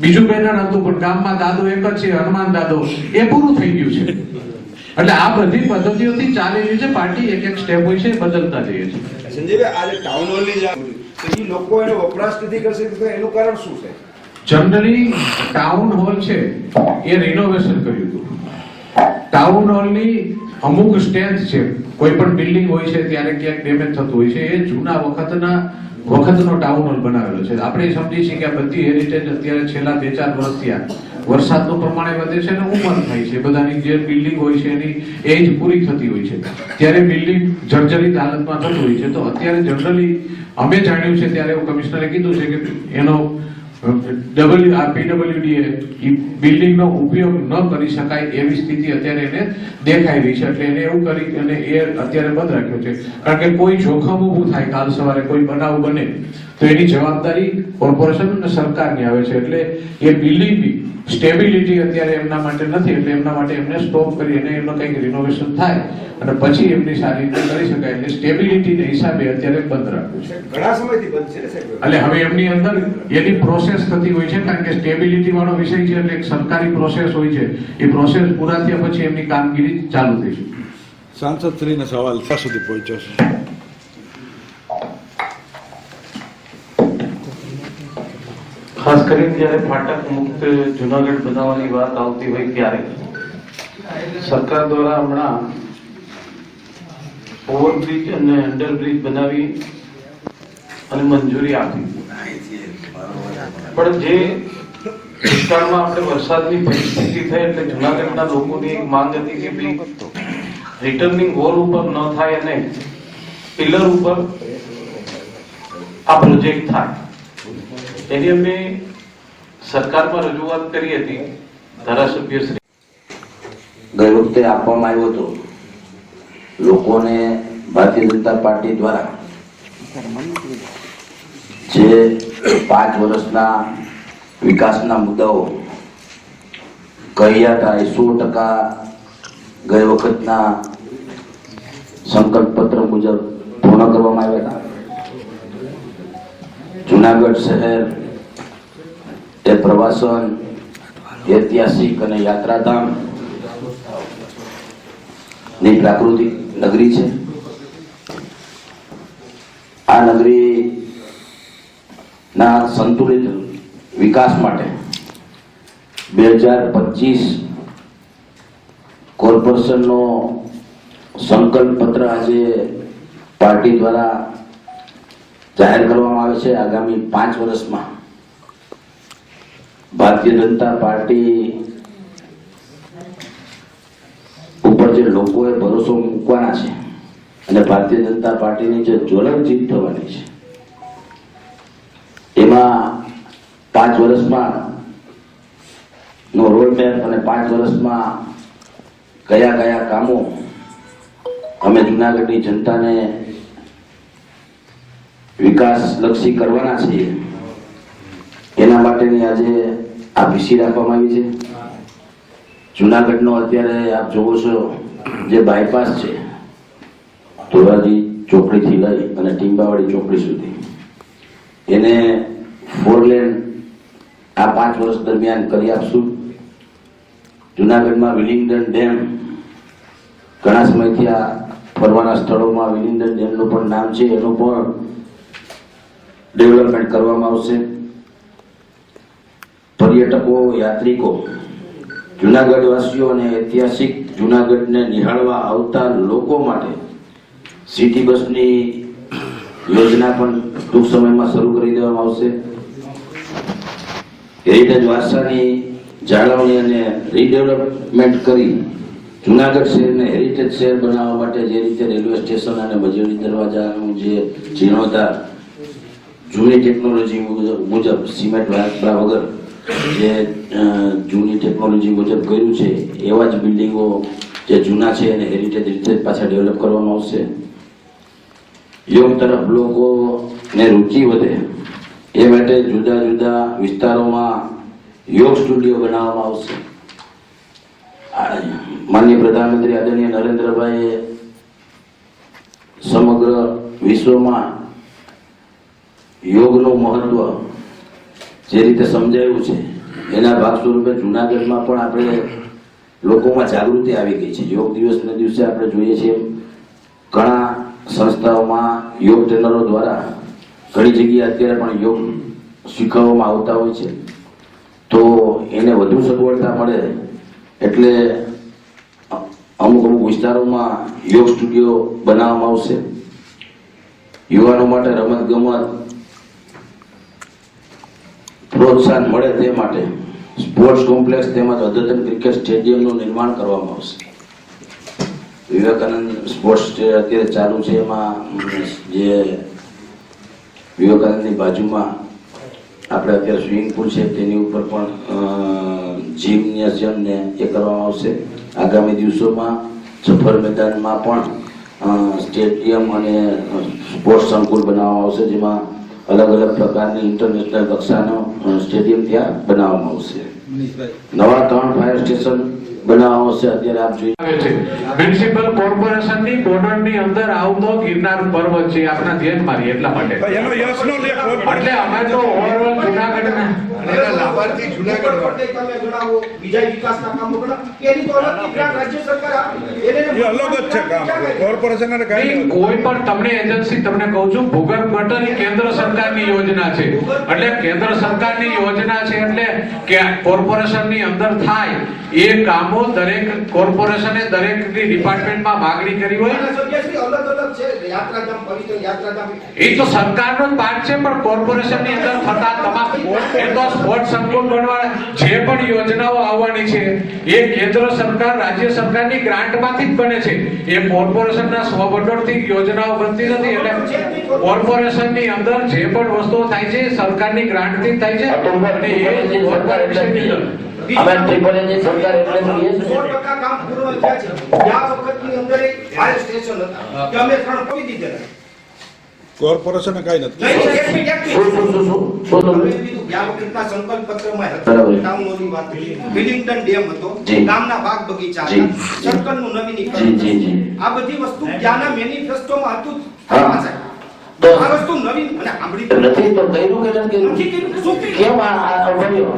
બીજું બેનર હતું પણ ગામમાં દાદો એક જ છે, હનુમાન દાદો, એ પૂરું થઈ ગયું છે. એટલે આ બધી પદ્ધતિઓથી ચાલી રહી છે. પાર્ટી એક સ્ટેપ હોય છે બદલતા જઈએ છે.
સંજયભાઈ, આજે ટાઉન હોલની લોકો એનો વપરાશ નથી કરશે તો એનું કારણ શું છે?
જનરલી ટાઉન હોલ છે એ રિનોવેશન કર્યું હતું. ટાઉન હોલની અમુક સ્ટેજ છે, કોઈ પણ બિલ્ડિંગ હોય છે ત્યારે ક્યાંક ડેમેજ થતું હોય છે, એ જૂના વખતનો ટાઉન હોલ બનાવેલો છે. આપણે સમજી છીએ કે આ બધી હેરિટેજ અત્યારે છેલ્લા 2-4 વર્ષથી વરસાદનું પ્રમાણે વધે છે અને ઉંમર થાય છે, બધાની જે બિલ્ડિંગ હોય છે એની એજ પૂરી થતી હોય છે, ત્યારે બિલ્ડિંગ જર્જરિત હાલતમાં થતું હોય છે. તો અત્યારે જનરલી અમે જાણ્યું છે ત્યારે એવું કમિશનરે કીધું છે કે એનો PWDએ બિલ્ડિંગનો ઉપયોગ ન કરી શકાય એવી સ્થિતિ અત્યારે એને દેખાઈ રહી છે. એટલે એને એવું કરી અને એ અત્યારે બંધ રાખ્યો છે, કારણ કે કોઈ જોખમ ઊભું થાય, કાલ સવારે કોઈ બનાવ બને તો એની જવાબદારી કોર્પોરેશન અને સરકારની આવે છે. એટલે એ બિલ્ડિંગની સ્ટેબિલિટી અત્યારે એમના માટે નથી, એટલે એમના માટે એમને સ્ટોપ કરી અને એમનો કંઈક રિનોવેશન થાય અને પછી એમની સારી રીતે કરી શકાય. એટલે સ્ટેબિલિટીના હિસાબે અત્યારે બંધ રાખ્યું છે.
ઘણા સમયથી બંધ છે
એટલે હવે એમની અંદર એની પ્રોસેસ થતી હોય છે, કારણ કે સ્ટેબિલિટી વાળો વિષય છે એટલે એક સરકારી પ્રોસેસ હોય છે. એ પ્રોસેસ પૂરા થયા પછી એમની કામગીરી ચાલુ થઈ છે.
સાંસદ શ્રીનો સવાલ ક્યાં સુધી પહોંચ્યો છે?
ખાસ કરીને જ્યારે ફાટક મુક્ત જુનાગઢ બનાવવાની વાત આવતી હોય ત્યારે સરકાર દ્વારા હમણાં ઓવરબ્રિજ અને અંડરબ્રિજ બનાવી અને મંજૂરી આપી, પણ જે વિસ્તારમાં આપણે વરસાદની પરિસ્થિતિ થઈ એટલે જુનાગઢના લોકોની એક માંગ હતી કે ભાઈ રિટર્નિંગ વોલ ઉપર ન થાય અને પિલર ઉપર આ પ્રોજેક્ટ થાય. એની અમે સરકારમાં રજૂઆત કરી હતી. ધારાસભ્ય શ્રી
ગઈ વખતે આપવામાં આવ્યો હતો લોકોને ભારતીય જનતા પાર્ટી દ્વારા જે 5 વર્ષના વિકાસના મુદ્દાઓ કહ્યા હતા એ 100% ગઈ વખતના સંકલ્પ પત્ર મુજબ પૂર્ણ કરવામાં આવ્યા હતા. જુનાગઢ શહેર એ પ્રવાસન, ઐતિહાસિક અને યાત્રાધામ ની પ્રાકૃતિક નગરી છે. આ નગરી ના સંતુલિત વિકાસ માટે 2025 કોર્પોરેશનનો સંકલ્પ પત્ર આજે પાર્ટી દ્વારા જાહેર કરવામાં આવે છે. આગામી 5 વર્ષમાં ભારતીય જનતા પાર્ટી ઉપર જે લોકોએ ભરોસો મૂકવાના છે અને ભારતીય જનતા પાર્ટીની જે જ્વલંત જીત થવાની છે એમાં 5 વર્ષમાં નો રોડમેપ અને 5 વર્ષમાં કયા કયા કામો અમે જુનાગઢની જનતાને વિકાસ લક્ષી કરવાના છીએ એના માટેની આજે આ પીસી રાખવામાં આવી છે. જુનાગઢનો અત્યારે આપ જોવો છો જે બાયપાસ છે ધોરાજી ચોકડીથી લઈ અને ટીંબાવાડી ચોકડી સુધી એને 4 લેન આ 5 વર્ષ દરમિયાન કરી આપશું. જુનાગઢમાં વિલિંગડન ડેમ ઘણા સમયથી આ ફરવાના સ્થળોમાં વિલિંગડન ડેમનું પણ નામ છે, એનું પણ ડેવલપમેન્ટ કરવામાં આવશે. પર્યટકો, યાત્રિકો, જુનાગઢ વાસીઓ અને ઐતિહાસિક જુનાગઢને નિહાળવા આવતા લોકો માટે સિટી બસની યોજના પણ ટૂંક સમયમાં શરૂ કરી દેવામાં આવશે. હેરિટેજ વારસાની જાળવણી અને રીડેવલપમેન્ટ કરી જુનાગઢ શહેરને હેરિટેજ શહેર બનાવવા માટે જે રીતે રેલવે સ્ટેશન અને મજૂરી દરવાજાનું જે જીર્ણોદ્ધાર જૂની ટેકનોલોજી મુજબ સિમેન્ટ વાપરા વગર જે જૂની ટેકનોલોજી મુજબ કર્યું છે એવા જ બિલ્ડિંગો જે જૂના છે એને હેરિટેજ રીતે પાછા ડેવલપ કરવામાં આવશે. યોગ તરફ લોકોને રુચિ વધે એ માટે જુદા જુદા વિસ્તારોમાં યોગ સ્ટુડિયો બનાવવામાં આવશે. માનનીય પ્રધાનમંત્રી આદરણીય નરેન્દ્રભાઈએ સમગ્ર વિશ્વમાં યોગનું મહત્વ જે રીતે સમજાયું છે એના ભાગ સ્વરૂપે જુનાગઢમાં પણ આપણે લોકોમાં જાગૃતિ આવી ગઈ છે. યોગ દિવસના દિવસે આપણે જોઈએ છીએ ઘણા સંસ્થાઓમાં યોગ ટ્રેનરો દ્વારા ઘણી જગ્યાએ અત્યારે પણ યોગ શીખવવામાં આવતા હોય છે. તો એને વધુ સગવડતા મળે એટલે અમુક વિસ્તારોમાં યોગ સ્ટુડિયો બનાવવામાં આવશે. યુવાનો માટે રમત ગમત પ્રોત્સાહન મળે તે માટે સ્પોર્ટ્સ કોમ્પ્લેક્સ તેમજ અદ્યતન ક્રિકેટ સ્ટેડિયમનું નિર્માણ કરવામાં આવશે. વિવેકાનંદ સ્પોર્ટ્સ અત્યારે ચાલુ છે, એમાં જે વિવેકાનંદની બાજુમાં આપણે અત્યારે સ્વિમિંગ પુલ છે તેની ઉપર પણ જીમ્નેશિયમ ને એ કરવામાં આવશે. આગામી દિવસોમાં સફર મેદાનમાં પણ સ્ટેડિયમ અને સ્પોર્ટ્સ સંકુલ બનાવવામાં આવશે, જેમાં અલગ અલગ પ્રકારની ઇન્ટરનેશનલ કક્ષાનો સ્ટેડિયમ ત્યાં બનાવવામાં આવશે. નવા 3 ફાયર સ્ટેશન બનાવવામાં આવશે. અત્યારે આપ જોઈએ
મ્યુનિસિપલ કોર્પોરેશનની બોર્ડરની અંદર આવતો ગિરનાર પર્વત છે આપણા ધ્યાનમાં રહે એટલા માટે
એનો યશનો લેખ
એટલે અમે તો ઓવરઓલ જુનાગઢના
એના લાભાર્થી જુનાગઢ
તમે જણાવો બીજા વિકાસના કામો ગણા એની તો અલગથી ગ્રાન્ટ રાજ્ય સરકાર આપે એને
એ અલગ જ છે કામ. કોર્પોરેશન અને કાંઈ નહીં.
કોઈ પણ તમને એજન્સી તમને કહું છું ભૂગર્ભ ગટર એ કેન્દ્ર સરકારની યોજના છે. એટલે કેન્દ્ર સરકારની યોજના છે એટલે કે કોર્પોરેશનની અંદર થાય એ કામો દરેક કોર્પોરેશને દરેક ડિપાર્ટમેન્ટમાં માગણી કરી હોય
અલગ અલગ છે યાત્રાધામ પવિત્ર યાત્રાધામ
એ તો સરકારનો જ ભાગ છે, પણ કોર્પોરેશનની અંદર થતા તમામ એ તો સ્પોર્ટ્સ સંકુલ બનવા જે પણ યોજનાઓ આવવાની છે એ કેન્દ્ર સરકાર રાજ્ય સરકારની ગ્રાન્ટમાંથી જ બને છે. એ કોર્પોરેશનના સ્વભંડોળથી યોજનાઓ બનતી નથી. એટલે કોર્પોરેશનની અંદર જે પણ વસ્તુઓ થાય છે એ સરકારની ગ્રાન્ટથી જ થાય છે અને એ કોર્પોરેશનની
અમે ટ્રિપલ એન્જિન સરકાર એટલે જોઈએ
100% કામ પૂર્ણ થયા છે. આ વખતની અંદર એક ફાયર સ્ટેશન હતા કે અમે 3 પવી દીધેલા.
કોર્પોરેશને કાંઈ નથી.
આ વખતના સંકલ્પ પત્રમાં હતા ટાઉન હોલની વાત કરી, વિલિંગ્ટન ડેમ હતો, ગામના બાગ બગીચા હતા, સર્કલનું નવીનીકરણ, આ બધી વસ્તુ ત્યાંના મેનિફેસ્ટોમાં હતું.
તો
આ વસ્તુ નવીન અને સાંભળી
નથી તો કર્યું કે નથી કર્યું? કેમ આ બન્યો?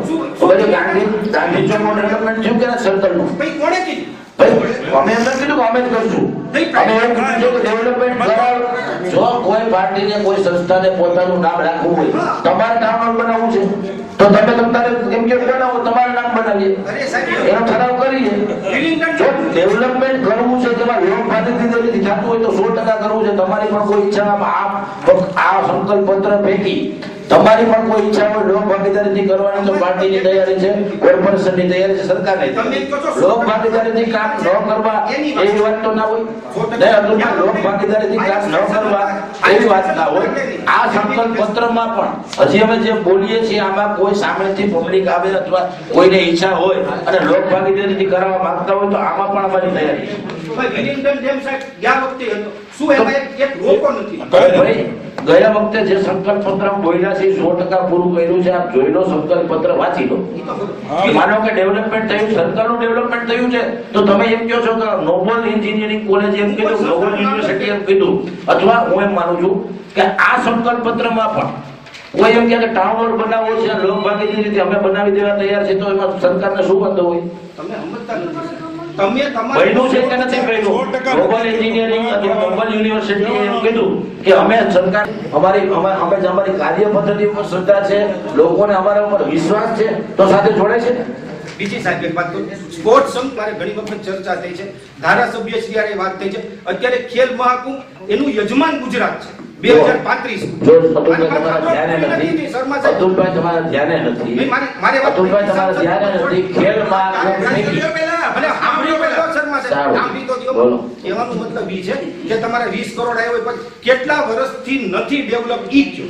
ગાંધી ચોકનું ડેવલપમેન્ટ થયું કે સર્કલનું?
ભાઈ કોણે કીધું?
અમે અંદર કીધું કે અમે જ કરશું. અમે એમ કીધું કે ડેવલપમેન્ટ કરાવ. જો કોઈ પાર્ટીને કોઈ સંસ્થાને પોતાનું નામ રાખવું હોય, તમારે નામ બનાવવું છે તો તમે તમારે એમ કે બનાવો, તમારું નામ બનાવીએ, એનો ઠરાવ કરીએ. જો ડેવલપમેન્ટ કરવું છે જેમાં લોક ભાગીદારીથી થતું હોય તો 100% કરવું છે. તમારી પણ કોઈ ઈચ્છા આ સંકલ્પ પત્ર પૈકી તમારી પણ કોઈ ઈચ્છા હોય લોક ભાગીદારીથી કરવાની તો પાર્ટીની તૈયારી છે, કોર્પોરેશનની તૈયારી છે, સરકારની. લોક ભાગીદારીથી કામ ન કરવા એવી વાત તો ના હોય ને, અધૂરમાં લોક ભાગીદારીથી કામ ન કરવા એવી વાત ના હોય. આ સંકલ્પ પત્રમાં પણ હજી અમે જે બોલીએ છીએ આમાં કોઈ સામેથી પબ્લિક આવે અથવા કોઈને ઈચ્છા હોય અને લોક ભાગીદારીથી કરાવવા માંગતા હોય તો આમાં પણ અમારી તૈયારી છે.
ભાઈ વિલિંગ્ટન ડેમ સાહેબ ગયા વખતે હતો, શું એમાં એક રોકો નથી?
ભાઈ ગયા વખતે જે સંકલ્પ પત્ર બોલ્યા છે 100% પૂરું કર્યું છે. આપ જોઈ લો, સંકલ્પ પત્ર વાંચી લો. માનો કે ડેવલપમેન્ટ થયું, સર્કલનું ડેવલપમેન્ટ થયું છે તો તમે એમ કહો છો કે નોબલ એન્જિનિયરિંગ કોલેજ એમ કીધું, નોબલ યુનિવર્સિટી એમ કીધું, અથવા હું એમ માનું છું કે આ સંકલ્પ પત્રમાં પણ કોઈ એમ કે ટાઉન હોલ બનાવવો છે, લોક ભાગીદારીથી અમે બનાવી દેવા તૈયાર છે, તો એમાં સરકારને શું વાંધો હોય?
તમે સમજતા નથી. તમે
બન્યું છે કે નથી બન્યું? ગ્લોબલ એન્જિનિયરિંગ અથવા ગ્લોબલ યુનિવર્સિટી એમ કીધું કે અમે સરકાર અમારી કાર્ય પદ્ધતિ ઉપર શ્રદ્ધા છે, લોકોને અમારા ઉપર વિશ્વાસ છે તો સાથે જોડે છે.
બીજી સાહેબ એક વાત તો સ્પોર્ટ્સ સંઘ મારે ઘણી વખત ચર્ચા થઈ છે, ધારાસભ્ય શ્રી વાત થઈ છે. અત્યારે ખેલ મહાકુંભ એનું યજમાન ગુજરાત છે 2035.
જો તમારા ધ્યાને નથી, અતુલભાઈ તમારા ધ્યાને નથી, અતુલભાઈ તમારા ધ્યાને નથી. ખેલ મહાકુંભ
એવાનો મતલબ ઈ છે કે તમારે 20 કરોડ આવ્યો હોય કેટલા વર્ષથી નથી ડેવલપ ઈ કયો?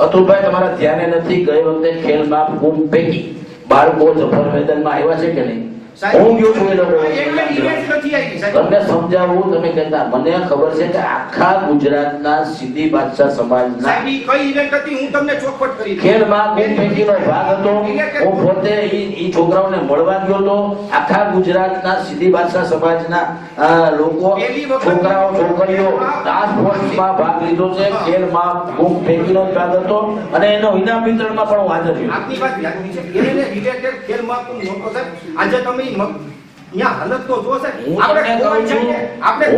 અતુલભાઈ તમારા ધ્યાને નથી. ગઈ વખતે ખેલ મહાકુંભ પૈકી બાળકો સફર મેદાનમાં આવ્યા છે કે નહીં? હું ગયો છું એ લોકો
એક ઇવેન્ટ નથી આવી સાહેબ.
તમને સમજાવું, તમે કહેતા મને ખબર છે કે આખા ગુજરાતના સિદ્ધિ બાદશાહ સમાજના
સાહેબ ઈ કઈ ઇવેન્ટ હતી હું તમને ચોખવટ કરી દઉં.
ખેલમાં કુંભમેળીનો ભાગ હતો. હું પોતે ઈ છોકરાઓને મળવા ગયો હતો. આખા ગુજરાતના સિદ્ધિ બાદશાહ સમાજના લોકો, છોકરાઓ છોકરીઓ ટાસ્ક ફોર્સમાં ભાગ લીધો છે. ખેલમાં કુંભમેળીનો ભાગ હતો અને એનો ઇનામ વિતરણમાં પણ હું હાજર રહ્યો.
આપની વાત વ્યાજબી છે. એને રિલેટેડ ખેલ મહાકુંભ મોટો સાહેબ આજે તમે ત્યાં હાલત તો જો સાહેબ.
હું તમને કહું છું,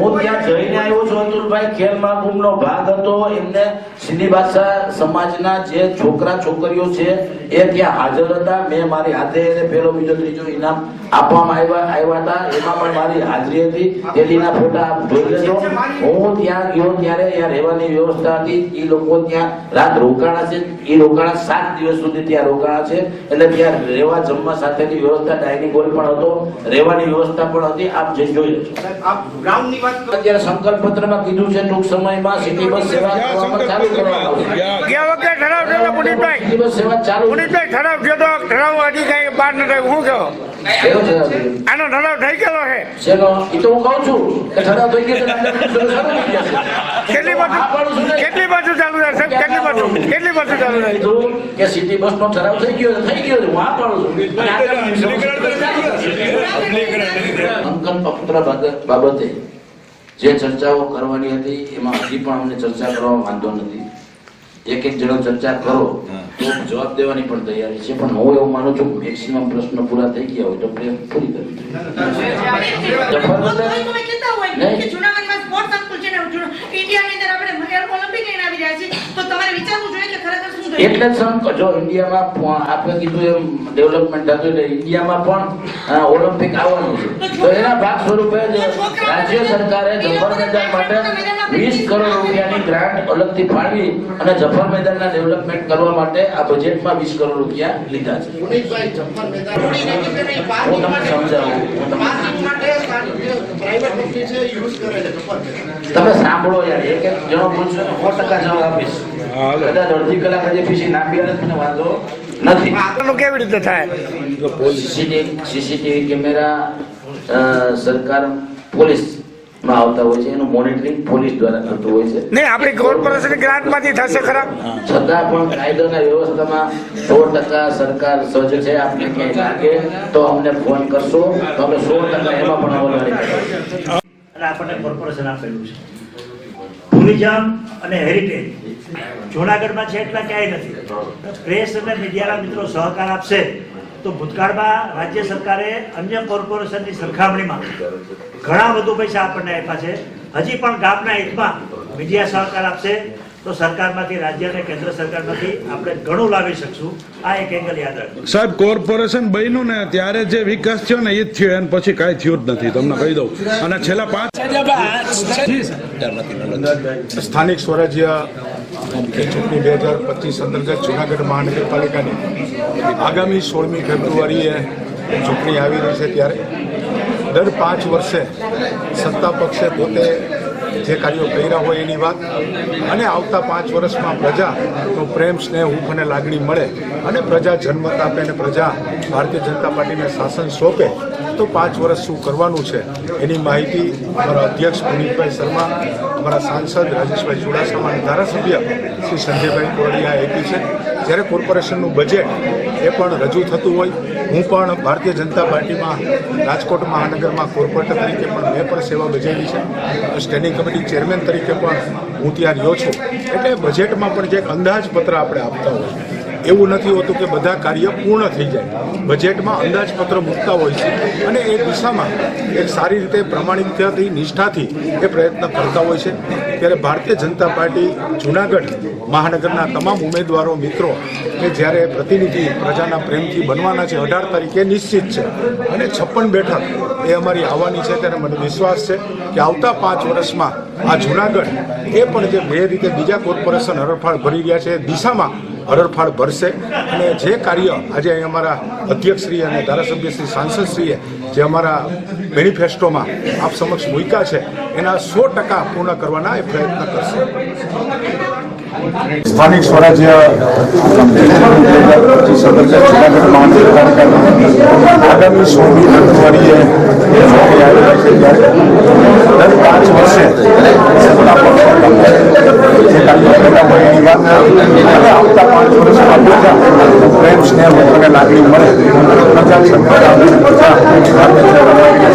હું ત્યાં જઈને આવ્યો છું અતુલભાઈ. ખેલ મહાકુંભનો ભાગ હતો. એમને સિંધી બાદશાહ સમાજના જે છોકરા છોકરીઓ છે એ ત્યાં હાજર હતા. મેં મારી હાથે એને પહેલો બીજો ત્રીજો ઇનામ આપવામાં આવ્યા હતા. એમાં પણ મારી હાજરી હતી. તેલીના ફોટા આપ જોઈ લેજો. હું ત્યાં ગયો ત્યારે ત્યાં રહેવાની વ્યવસ્થા હતી. એ લોકો ત્યાં રાત રોકાણા છે. એ રોકાણા 7 દિવસ સુધી ત્યાં રોકાણા છે. એટલે ત્યાં રહેવા જમવા સાથેની વ્યવસ્થા, ડાઇનિંગ હોલ પણ હતો, રહેવાની વ્યવસ્થા પણ હતી. આપ જે જોઈ લેજો.
આપ ગ્રાઉન્ડ ની વાત કરો.
અત્યારે સંકલ્પ પત્રમાં કીધું છે ટૂંક સમયમાં સિટી બસ સેવા કરવામાં ચાલુ કરવામાં આવશે.
ગયા વખતે ઠરાવ થયો પુનિતભાઈ,
સિટી બસ સેવા ચાલુ.
પુનિતભાઈ ઠરાવ થયો તો ઠરાવ હજી કઈ બહાર ન થયો. શું કહો?
કેવો છે
આનો ઠરાવ થઈ ગયેલો છે?
શેનો? ઈ તો હું કહું છું કે ઠરાવ થઈ ગયો છે એટલે આપણે શરૂ થઈ ગયા છે.
કેટલી બાજુ ચાલુ રહેશે? કેટલી બાજુ ચાલુ રહે?
કીધું કે સિટી બસ નો ઠરાવ થઈ ગયો છે. હું આ પાડું છું. અને આગામી સંકલ્પ પત્ર બાબતે જે ચર્ચાઓ કરવાની હતી એમાં હજી પણ અમને ચર્ચા કરવામાં વાંધો નથી. એક જણો ચર્ચા કરો તો જવાબ દેવાની પણ તૈયારી છે. પણ હું એવું માનું છું મેક્સિમમ પ્રશ્ન પૂરા થઈ ગયા હોય તો પ્રેમ પૂરી કરવી એટલે જો ઇન્ડિયામાં આપણે કીધું એમ ડેવલપમેન્ટ થતું એટલે ઇન્ડિયામાં પણ ઓલિમ્પિક આવવાનું છે. તો એના ભાગ સ્વરૂપે રાજ્ય સરકારે જફર મેદાન માટે 20 કરોડ રૂપિયાની ગ્રાન્ટ અલગથી ફાળવી અને જફર મેદાનના ડેવલપમેન્ટ કરવા માટે આ બજેટમાં 20 કરોડ રૂપિયા લીધા છે. હું તમને સમજાવું. તમે સાંભળો યાર, એક જણો બોલશો ને 100% જવાબ આપીશ. કદાચ અડધી કલાક હજી પીસી ના પીએ મને વાંધો નથી.
કેવી રીતે થાય?
સીસીટીવી કેમેરા સરકાર પોલીસ માં આવતા હોય છે. એનું મોનિટરિંગ પોલીસ દ્વારા થતું હોય છે.
નહીં, આપણી કોર્પોરેશન ગ્રાન્ટ માંથી થશે ખરા?
છતાં પણ કાયદાના વ્યવસ્થામાં 100% સરકાર સજ્જ છે. આપને ક્યાંય લાગે તો અમને ફોન કરશો તો અમે 100% એમાં પણ અમલવારી કરીશું.
અને આપણને કોર્પોરેશન આપેલું છે. ટુરિઝમ અને હેરિટેજ જૂનાગઢમાં છે એટલા ક્યાંય નથી. પ્રેસ અને મીડિયાના મિત્રો સહકાર આપશે તો ભૂતકાળમાં રાજ્ય સરકારે અન્ય કોર્પોરેશનની સરખામણીમાં ઘણા વધુ પૈસા આપણને આપ્યા છે. હજી પણ ગામના હિતમાં મીડિયા સહકાર આપશે તો સરકારમાંથી, રાજ્ય અને કેન્દ્ર સરકારમાંથી આપણે ઘણું લાવી શકશું. આ એક એંગલ યાદ રાખજો.
સાહેબ, કોર્પોરેશન બન્યું ને ત્યારે જે વિકાસ થયો ને એ જ થયો, એને પછી કાંઈ થયું જ નથી, તમને કહી દઉં. અને છેલ્લા 5 સ્થાનિક સ્વરાજ્ય ચૂંટણી 2025 અંતર્ગત જૂનાગઢ મહાનગરપાલિકાની આગામી 16મી ફેબ્રુઆરીએ ચૂંટણી આવી રહી છે. ત્યારે દર 5 વર્ષે સત્તા પક્ષે પોતે જે કાર્યો કર્યા હોય એની વાત અને આવતા 5 વર્ષમાં પ્રજાનો પ્રેમ, સ્નેહ, હૂંફ અને લાગણી મળે અને પ્રજા જનમત આપે અને પ્રજા ભારતીય જનતા પાર્ટીને શાસન સોંપે તો 5 વર્ષ શું કરવાનું છે એની માહિતી અમારા અધ્યક્ષ પુનિતભાઈ શર્મા, અમારા સાંસદ રાજેશભાઈ ચુડાસમા અને ધારાસભ્ય શ્રી સંજયભાઈ કોરડિયા આપી છે. જ્યારે કોર્પોરેશનનું બજેટ એ પણ રજૂ થતું હોય, હું પણ ભારતીય જનતા પાર્ટીમાં રાજકોટ મહાનગરમાં કોર્પોરેટર તરીકે પણ મેં પણ સેવા બજાવી છે. સ્ટેન્ડિંગ કમિટી ચેરમેન તરીકે પણ હું ત્યાં રહ્યો છું. એટલે બજેટમાં પણ જે અંદાજપત્ર આપણે આપતા હોય એવું નથી હોતું કે બધા કાર્ય પૂર્ણ થઈ જાય. બજેટમાં અંદાજપત્ર મૂકતા હોય છે અને એ દિશામાં એક સારી રીતે પ્રમાણિકતાથી, નિષ્ઠાથી એ પ્રયત્ન કરતા હોય છે. ત્યારે ભારતીય જનતા પાર્ટી જૂનાગઢ મહાનગરના તમામ ઉમેદવારો મિત્રો કે જ્યારે પ્રતિનિધિ પ્રજાના પ્રેમથી બનવાના છે 18 તારીખે નિશ્ચિત છે અને 56 બેઠક એ અમારી આવવાની છે. ત્યારે મને વિશ્વાસ છે કે આવતા 5 વર્ષમાં આ જૂનાગઢ એ પણ જે બે રીતે બીજા કોર્પોરેશન હરણફાળ ભરી રહ્યા છે એ દિશામાં હરણફાળ ભરશે. અને જે કાર્ય આજે અમારા અધ્યક્ષશ્રી અને ધારાસભ્યશ્રી, સાંસદશ્રીએ જે અમારા મેનિફેસ્ટોમાં આપ સમક્ષ મૂક્યા છે એના 100% પૂર્ણ કરવાના એ પ્રયત્ન કરશે.
સ્થાનિક સ્વરાજ્ય જૂનાગઢ મહાનગરપાલિકાની આગામી 16મી ફેબ્રુઆરીએ ચૂંટણી આવી રહી છે ત્યારે દર 5 વર્ષે સત્તા પર જે કાર્યો કરતા હોય એની વાત અને આવતા 5 વર્ષમાં પ્રજા પ્રેમ સ્નેહ અને લાગણી મળે પ્રજા સરકાર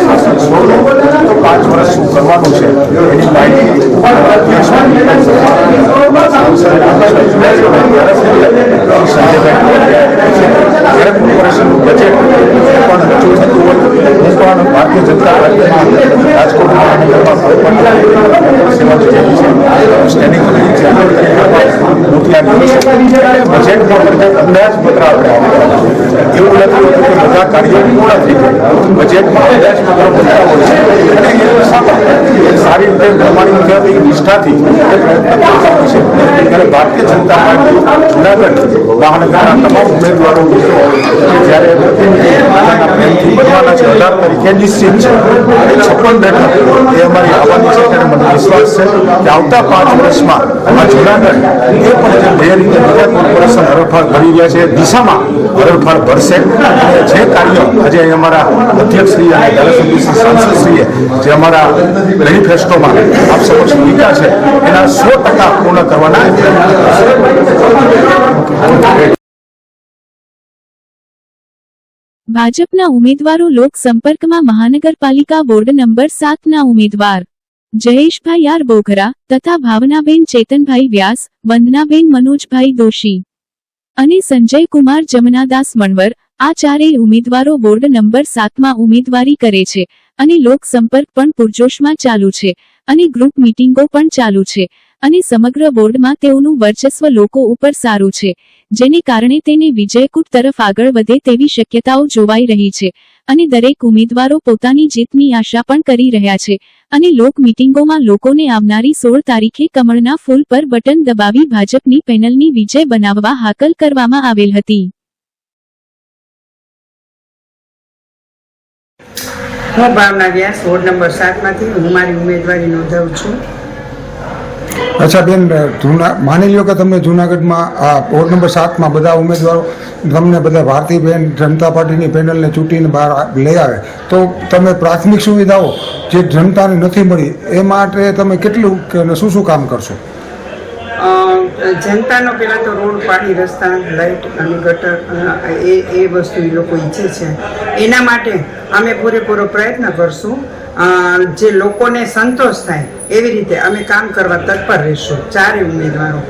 શાસન છોડે તો 5 વર્ષ શું કરવાનું છે એની માહિતી કોર્પોરેશનનું બજેટ પણ રજૂ થતું હોય હું પણ ભારતીય જનતા પાર્ટીમાં રાજકોટ મહાનગરમાં સેવા લીધેલી છે સ્ટેન્ડિંગ કમિટી મોતિયાની બજેટમાં પણ અંદાજપત્ર આપણે એવું નથી હોતું કે બધા કાર્યો પૂર્ણ થઈ જાય બજેટમાં અંદાજપત્ર બનતા હોય છે અને એ દિશામાં સારી રીતે પ્રમાણિક નિષ્ઠાથી પ્રયત્ન કરતા હોય છે ત્યારે ભારતીય જનતા પાર્ટી જૂનાગઢ મહાનગરના તમામ ઉમેદવારો મિત્રો જ્યારે પ્રેમથી બનવાના છે 18 તારીખે નિશ્ચિત છે 56 બેઠક એ અમારી આવવાની છે ત્યારે મને વિશ્વાસ છે કે આવતા 5 વર્ષમાં આ જૂનાગઢ એ પણ જે રીતે બીજા કોર્પોરેશન હરણફાળ ભરી રહ્યા છે દિશામાં હરણફાળ ભરશે અને જે કાર્ય આજે અમારા અધ્યક્ષશ્રી અને ધારાસભ્ય સાંસદશ્રીએ જે અમારા મેનિફેસ્ટોમાં આપ સમક્ષ મૂક્યા છે એના 100% પૂર્ણ કરવાના
ભાજપના ઉમેદવારો લોક સંપર્કમાં મહાનગરપાલિકા વોર્ડ નંબર 7ના ઉમેદવાર જયેશભાઈ આર બોઘરા તથા ભાવનાબેન ચેતનભાઈ વ્યાસ, વંદનાબેન મનોજભાઈ દોશી અને સંજયકુમાર જમનાદાસ મણવર આ ચારેય ઉમેદવારો વોર્ડ નંબર 7માં ઉમેદવારી કરે છે અને લોક સંપર્ક પણ પૂરજોશમાં ચાલુ છે અને ગ્રુપ મીટિંગો પણ ચાલુ છે અને સમગ્ર વોર્ડમાં તેઓનું વર્ચસ્વ લોકો ઉપર સારું છે જેને કારણે તેને વિજયકૂટ તરફ આગળ વધે તેવી શક્યતાઓ જોવાઈ રહી છે અને દરેક ઉમેદવારો પોતાની જીતની આશા પણ કરી રહ્યા છે અને લોક મીટિંગોમાં લોકોને આવનારી 16 તારીખે કમળના ફૂલ પર બટન દબાવી ભાજપની પેનલની વિજય બનાવવા હાકલ કરવામાં આવેલ હતી.
હું ભાવના વ્યાસ વોર્ડ નંબર 7માંથી હું મારી ઉમેદવારી નોંધાવું છું.
અચ્છા બેન, માની લો કે તમે જૂનાગઢમાં આ વોર્ડ નંબર 7માં બધા ઉમેદવારો તમને બધા ભારતીય જનતા પાર્ટીની પેનલને ચૂંટીને બહાર લઈ આવે તો તમે પ્રાથમિક સુવિધાઓ જે જનતાને નથી મળી એ માટે તમે કેટલું કે શું શું કામ કરશો?
જનતાનો પહેલાં તો રોડ, પાણી, રસ્તા, લાઇટ અને ગટર એ વસ્તુ એ લોકો ઈચ્છે છે. એના માટે અમે પૂરેપૂરો પ્રયત્ન કરશું. જે લોકોને સંતોષ થાય એવી રીતે અમે કામ કરવા તત્પર રહીશું, ચારે ઉમેદવારો.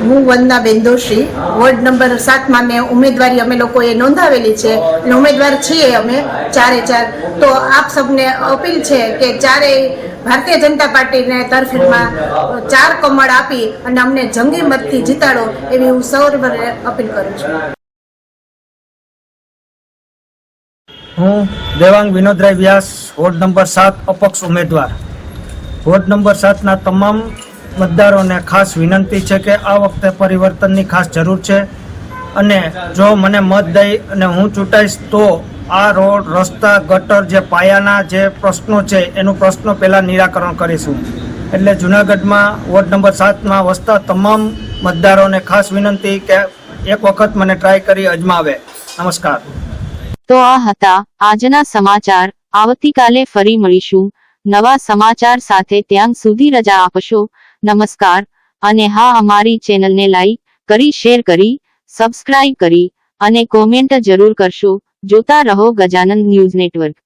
હું વંદનાબેન દોશી, વોર્ડ નંબર 7માં મેં ઉમેદવારી અમે લોકોએ નોંધાવેલી છે અને ઉમેદવાર છીએ અમે ચારે ચાર. તો આપ સૌને અપીલ છે કે ચારે ભારતીય જનતા પાર્ટીને તરફેણમાં 4 કમળ આપી અને અમને જંગી મતથી જીતાડો એવી હું સૌને અપીલ કરું છું.
હું દેવાંગ વિનોદરાય વ્યાસ, વોર્ડ નંબર 7 અપક્ષ ઉમેદવાર. વોર્ડ નંબર 7ના તમામ મતદારોને ખાસ વિનંતી છે કે આ વખતે પરિવર્તનની ખાસ જરૂર છે અને જો મને મત દઈ અને હું ચૂંટાઈશ તો આ રોડ, રસ્તા, ગટર જે પાયાના જે પ્રશ્નો છે એનું પ્રશ્નો પહેલાં નિરાકરણ કરીશું. એટલે જૂનાગઢમાં વોર્ડ નંબર 7માં વસતા તમામ મતદારોને ખાસ વિનંતી કે એક વખત મને ટ્રાય કરી અજમાવે. નમસ્કાર.
તો આ હતા આજના સમાચાર. આવતીકાલે ફરી મળીશું નવા સમાચાર સાથે. ત્યાં સુધી રજા આપશો. નમસ્કાર. અને હા, અમારી ચેનલને લાઈક કરી, શેર કરી, સબસ્ક્રાઇબ કરી અને કોમેન્ટ જરૂર કરશો. જોતા રહો ગજાનંદ ન્યૂઝ નેટવર્ક.